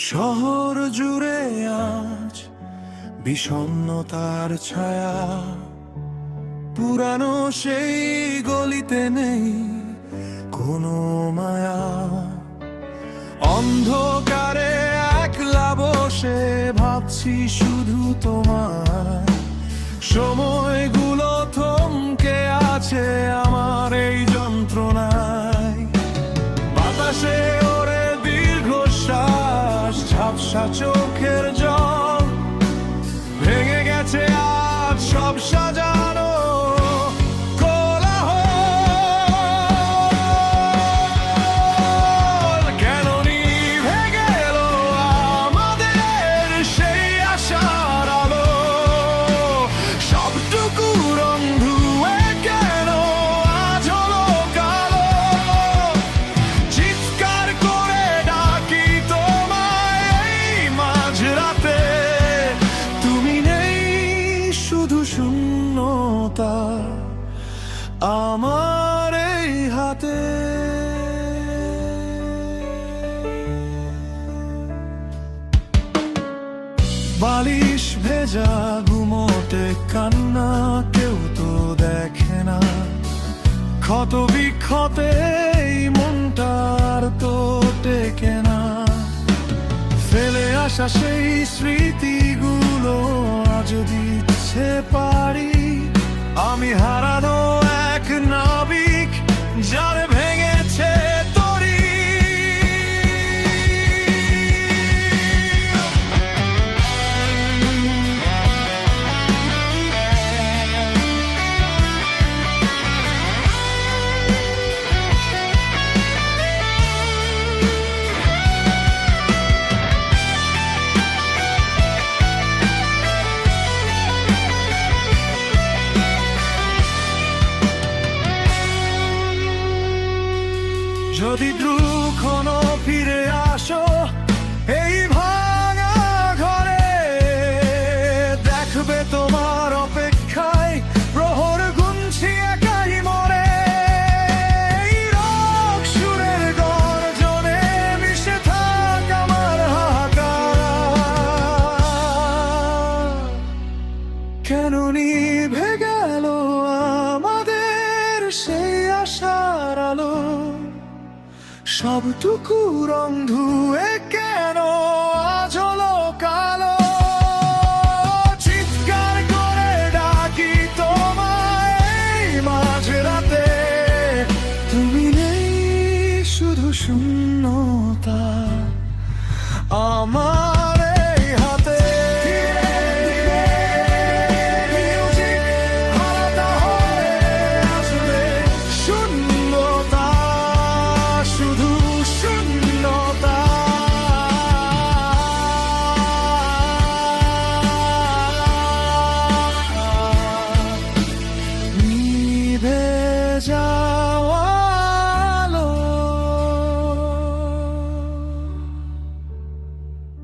শহর জুড়ে আজ বিষণ্ণতার ছায়া, পুরানো সেই গলিতে নেই কোনো মায়া। অন্ধকারে একলা বসে ভাবছি শুধু তোমার, সময়গুলো থমকে আছে আমার এই যন্ত্রণায়। বাতাসে ওরে দীর্ঘশ্বাস, ঝাপসা চোখের জল, ভেঙে গেছে আজ সব সাজানো কোলাহল। কেন নিভে গেল আমাদের সেই আশার আলো, সবটুকু রং ধুয়ে কেন আজ হলো কালো। চিৎকার করে ডাকি তোমায় এই মাঝরাতে, তুমি নেই, শুধু শূন্যতা আমার এই হাতে। বালিশ ভেজা ঘুমোতে কান্না, কেউ তো দেখে না ক্ষত বিক্ষতে এই মনটার তো টেকে না। ফেলে আসা সেই স্মৃতিগুলো আজ দিচ্ছে পারি, আমি হারানো এক নাবিক যার ভেঙেছে তরি। যদি দুঃখনো ফিরে আসো এই ভাঙা ঘরে, দেখবে তোমার অপেক্ষায় প্রহর গুনছি একাই মরে। এই রোগ সুরের গর্জনে মিশে থাক আমার হাহাকার। কেন নিভে গেল আমাদের সেই আশার আলো, সবটুকু রং ধুয়ে কেন আজ হলো কালো। চিৎকার করে ডাকি তোমায় এই মাঝরাতে, তুমি নেই, শুধু শূন্যতা আমার